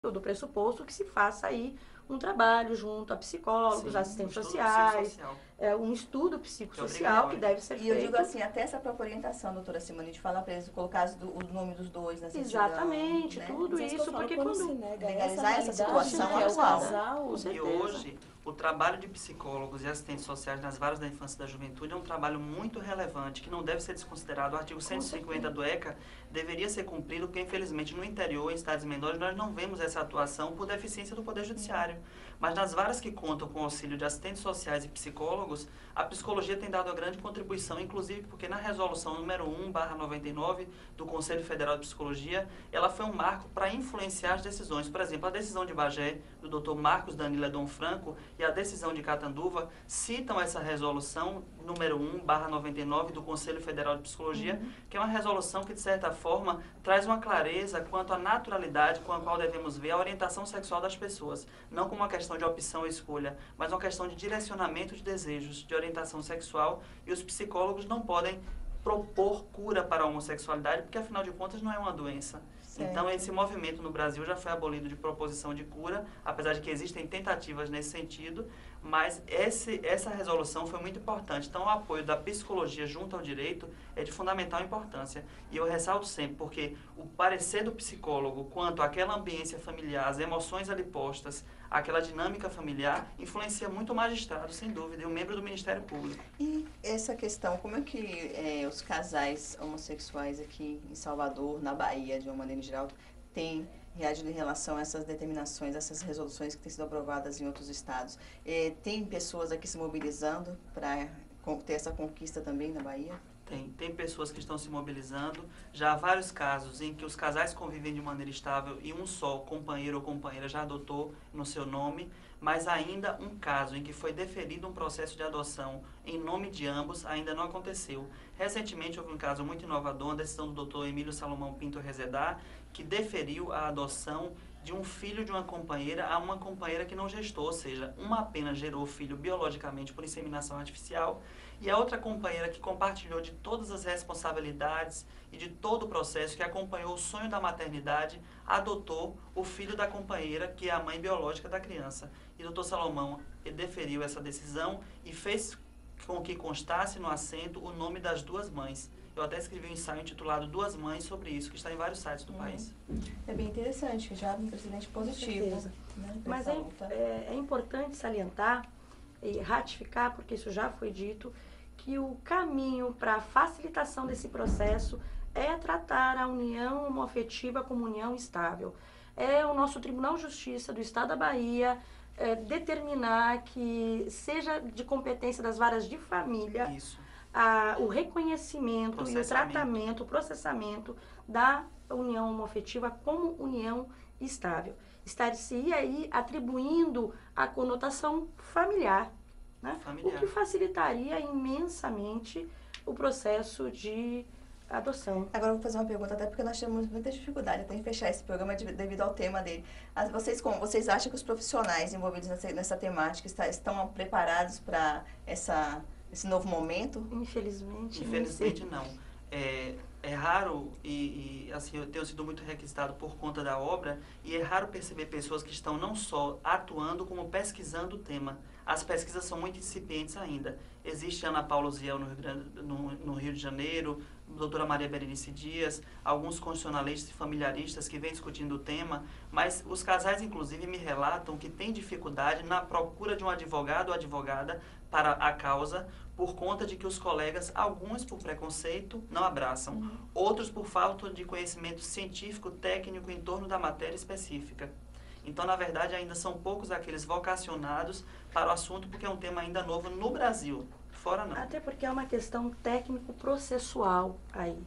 do pressuposto que se faça aí um trabalho junto a psicólogos, Sim, assistentes um estudo sociais, psicossocial, um estudo que é psicossocial que obrigatório. deve ser E eu feito. digo assim, até essa própria orientação, doutora Simone, de falar para eles, colocar o nome dos dois na certidão, Exatamente, né? tudo Mas é isso que eu isso, falo, porque quando se quando... nega legalizar essa realidade, situação que é o atual. casal, Com E certeza. hoje, o trabalho de psicólogos e assistentes sociais nas varas da infância e da juventude é um trabalho muito relevante, que não deve ser desconsiderado. O artigo 150 do ECA deveria ser cumprido, porque infelizmente no interior, em estados menores, nós não vemos essa atuação por deficiência do Poder Judiciário. Mas nas varas que contam com o auxílio de assistentes sociais e psicólogos, a psicologia tem dado uma grande contribuição, inclusive porque na resolução número 1/99 do Conselho Federal de Psicologia, ela foi um marco para influenciar as decisões. Por exemplo, a decisão de Bagé, do Dr. Marcos Danilo Edom Franco, e a decisão de Catanduva citam essa resolução número 1/99 do Conselho Federal de Psicologia, que é uma resolução que, de certa forma, traz uma clareza quanto à naturalidade com a qual devemos ver a orientação sexual das pessoas. Não como uma questão de opção ou escolha, mas uma questão de direcionamento de desejos, de orientação sexual, e os psicólogos não podem propor cura para a homossexualidade, porque afinal de contas não é uma doença. Certo. Então esse movimento no Brasil já foi abolido de proposição de cura, apesar de que existem tentativas nesse sentido, mas essa resolução foi muito importante. Então o apoio da psicologia junto ao direito é de fundamental importância. E eu ressalto sempre, porque o parecer do psicólogo quanto àquela ambiência familiar, as emoções ali postas, aquela dinâmica familiar, influencia muito o magistrado, sem dúvida, e o membro do Ministério Público. E essa questão, como é que os casais homossexuais aqui em Salvador, na Bahia, de uma maneira geral, têm reagido em relação a essas determinações, essas resoluções que têm sido aprovadas em outros estados? Tem pessoas aqui se mobilizando para ter essa conquista também na Bahia? Tem pessoas que estão se mobilizando. Já há vários casos em que os casais convivem de maneira estável e um só companheiro ou companheira já adotou no seu nome, mas ainda um caso em que foi deferido um processo de adoção em nome de ambos ainda não aconteceu. Recentemente houve um caso muito inovador, a decisão do Dr. Emílio Salomão Pinto Rezedá, que deferiu a adoção de um filho de uma companheira a uma companheira que não gestou, ou seja, uma apenas gerou o filho biologicamente por inseminação artificial, e a outra companheira que compartilhou de todas as responsabilidades e de todo o processo, que acompanhou o sonho da maternidade, adotou o filho da companheira, que é a mãe biológica da criança. E o Dr. Salomão deferiu essa decisão e fez com que constasse no assento o nome das duas mães. Eu até escrevi um ensaio intitulado Duas Mães sobre isso, que está em vários sites do país. É bem interessante, já um precedente positivo. Né, Mas é importante salientar e ratificar, porque isso já foi dito, que o caminho para a facilitação desse processo é tratar a união homoafetiva como união estável. É o nosso Tribunal de Justiça do Estado da Bahia determinar que seja de competência das varas de família Isso. O reconhecimento e o tratamento, o processamento da união homoafetiva como união estável. Estar-se aí atribuindo a conotação familiar, né? Familiar. O que facilitaria imensamente o processo de adoção. Agora eu vou fazer uma pergunta, até porque nós temos muita dificuldade até em fechar esse programa devido ao tema dele. Vocês acham que os profissionais envolvidos nessa temática estão preparados para esse novo momento? Infelizmente não. É raro, e assim, eu tenho sido muito requisitado por conta da obra, e é raro perceber pessoas que estão não só atuando, como pesquisando o tema. As pesquisas são muito incipientes ainda. Existe a Ana Paula Ziel no Rio de Janeiro, a doutora Maria Berenice Dias, alguns constitucionalistas e familiaristas que vêm discutindo o tema, mas os casais, inclusive, me relatam que têm dificuldade na procura de um advogado ou advogada para a causa, por conta de que os colegas, alguns por preconceito, não abraçam, outros por falta de conhecimento científico, técnico em torno da matéria específica. Então, na verdade, ainda são poucos aqueles vocacionados para o assunto, porque é um tema ainda novo no Brasil, fora não. Até porque é uma questão técnico-processual aí.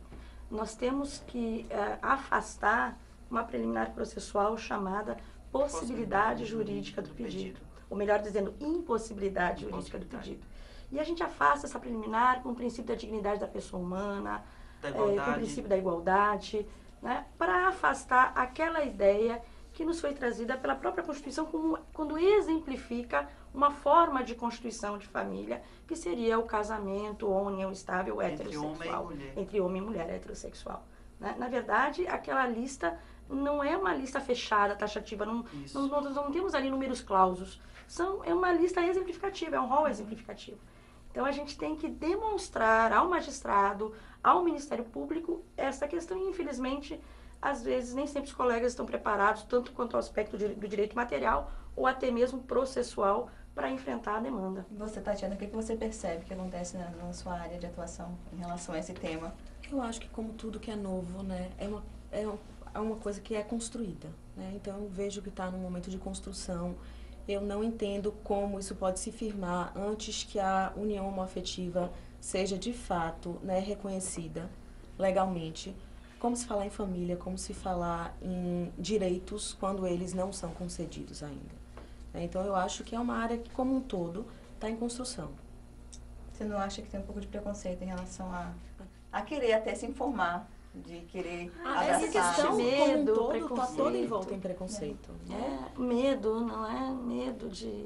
Nós temos que afastar uma preliminar processual chamada possibilidade jurídica do pedido. Ou melhor dizendo, impossibilidade jurídica do pedido. E a gente afasta essa preliminar com o princípio da dignidade da pessoa humana, com o princípio da igualdade, né, para afastar aquela ideia que nos foi trazida pela própria Constituição quando exemplifica uma forma de constituição de família, que seria o casamento ou união estável heterossexual. Entre homem e mulher heterossexual. Né? Na verdade, aquela lista não é uma lista fechada, taxativa, não Isso. não temos ali números clausos. É uma lista exemplificativa, é um rol exemplificativo. Então, a gente tem que demonstrar ao magistrado, ao Ministério Público, essa questão. E, infelizmente, às vezes, nem sempre os colegas estão preparados, tanto quanto ao aspecto do direito material, ou até mesmo processual, para enfrentar a demanda. E você, Tatiana, o que você percebe que acontece na sua área de atuação em relação a esse tema? Eu acho que, como tudo que é novo, né, é uma coisa que é construída, né? Então, eu vejo que está num momento de construção. Eu não entendo como isso pode se firmar antes que a união homoafetiva seja, de fato, né, reconhecida legalmente. Como se falar em família, como se falar em direitos quando eles não são concedidos ainda. Então, eu acho que é uma área que, como um todo, está em construção. Você não acha que tem um pouco de preconceito em relação a querer até se informar, de querer abraçar? Essa questão, medo, como um todo, está toda em preconceito. volta em preconceito. Né? Medo, não é medo de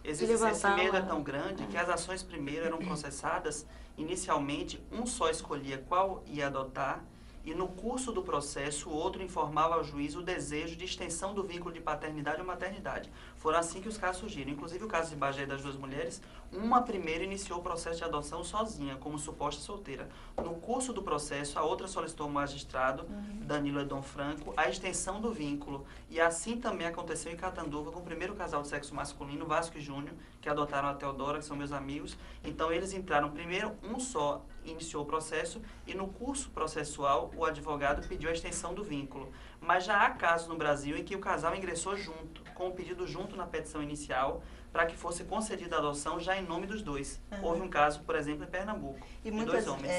Esse levantar medo é uma- tão grande que as ações primeiro eram processadas. Inicialmente, um só escolhia qual ia adotar, e no curso do processo, o outro informava ao juiz o desejo de extensão do vínculo de paternidade ou maternidade. Foram assim que os casos surgiram. Inclusive, o caso de Bagé das duas mulheres, uma primeira iniciou o processo de adoção sozinha, como suposta solteira. No curso do processo, a outra solicitou ao magistrado, Danilo Edom Franco, a extensão do vínculo. E assim também aconteceu em Catanduva com o primeiro casal de sexo masculino, Vasco e Júnior, que adotaram a Teodora, que são meus amigos. Então, eles entraram primeiro, um só iniciou o processo, e no curso processual, o advogado pediu a extensão do vínculo. Mas já há casos no Brasil em que o casal ingressou junto, com o pedido junto na petição inicial, para que fosse concedida a adoção já em nome dos dois. Houve um caso, por exemplo, em Pernambuco, de dois homens.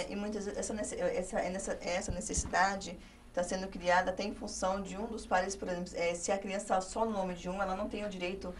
Essa necessidade está sendo criada até em função de um dos pares, por exemplo, se a criança está só no nome de um, ela não tem o direito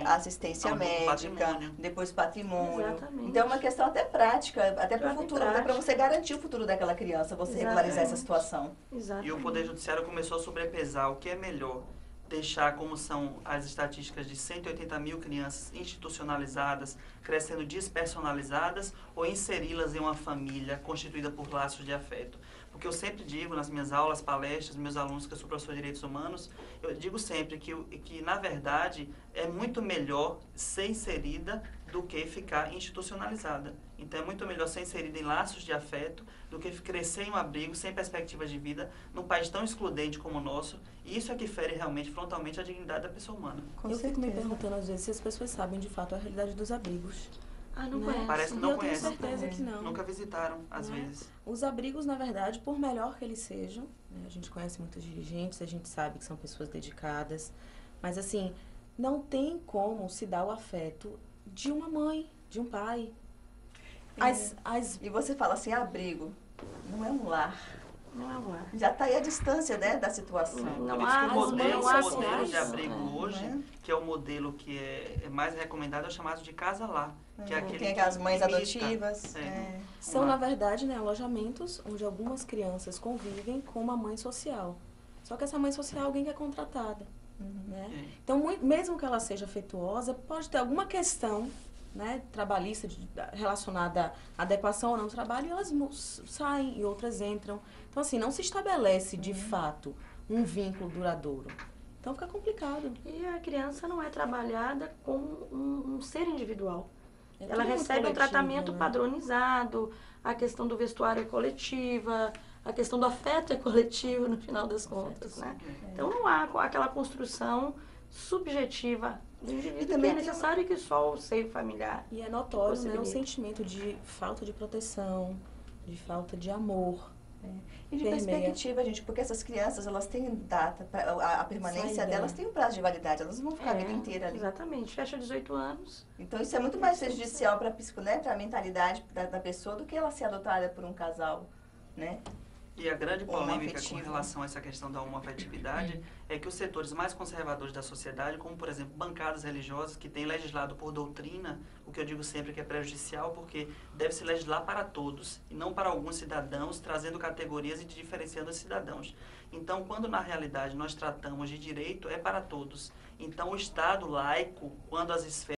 à assistência médica, patrimônio. depois patrimônio. Exatamente. Então é uma questão até prática, até para o Prática. futuro, até para você garantir o futuro daquela criança, você regularizar essa Exatamente. situação. Exatamente. E o Poder Judiciário começou a sobrepesar o que é melhor. Deixar como são as estatísticas de 180 mil crianças institucionalizadas, crescendo despersonalizadas, ou inseri-las em uma família constituída por laços de afeto. Porque eu sempre digo nas minhas aulas, palestras, meus alunos, que eu sou professor de Direitos Humanos, eu digo sempre que na verdade, é muito melhor ser inserida do que ficar institucionalizada. Então, é muito melhor ser inserida em laços de afeto do que crescer em um abrigo sem perspectivas de vida num país tão excludente como o nosso. E isso é que fere realmente, frontalmente, a dignidade da pessoa humana. Eu fico me perguntando, às vezes, se as pessoas sabem, de fato, a realidade dos abrigos. Não Né? conhece. Parece que E não eu tenho conhecem. certeza que não. Nunca visitaram, às Né? vezes. Os abrigos, na verdade, por melhor que eles sejam, né, a gente conhece muitos dirigentes, a gente sabe que são pessoas dedicadas, mas assim, não tem como se dar o afeto de uma mãe, de um pai. E você fala assim, abrigo, não é um lar. Não é um lar. Já está aí a distância, né, da situação. Não Por isso que há o modelo, não há o modelo de acesso, abrigo hoje, né? que é o modelo que é mais recomendado, é chamado de casa-lá. Que é aquele Tem aquelas que mães imita. adotivas. São, na verdade, né, alojamentos onde algumas crianças convivem com uma mãe social. Só que essa mãe social é alguém que é contratada. Né? Então, mesmo que ela seja afetuosa, pode ter alguma questão, né, trabalhista relacionada à adequação ou não do trabalho, e elas saem e outras entram. Então, assim, não se estabelece, de fato, um vínculo duradouro. Então, fica complicado. E a criança não é trabalhada como um ser individual. É Ela tudo muito recebe um coletivo, tratamento né? padronizado, a questão do vestuário é coletiva, a questão do afeto é coletivo, no final das contas, né? Então, não há aquela construção subjetiva do indivíduo, que também é tem necessário que só o seio familiar. E é notório, né, o possibilita. sentimento de falta de proteção, de falta de amor. E de Permeia. perspectiva, gente, porque essas crianças, elas têm data, a permanência Saída. delas tem um prazo de validade, elas não vão ficar a vida inteira ali. Exatamente, fecha 18 anos. Então isso é muito mais prejudicial para a mentalidade da pessoa do que ela ser adotada por um casal, né? E a grande polêmica com Homoafetivo. relação a essa questão da homoafetividade é que os setores mais conservadores da sociedade, como por exemplo bancadas religiosas que têm legislado por doutrina, o que eu digo sempre que é prejudicial, porque deve se legislar para todos e não para alguns cidadãos, trazendo categorias e diferenciando os cidadãos. Então, quando na realidade nós tratamos de direito, é para todos. Então, o Estado laico, quando as esferas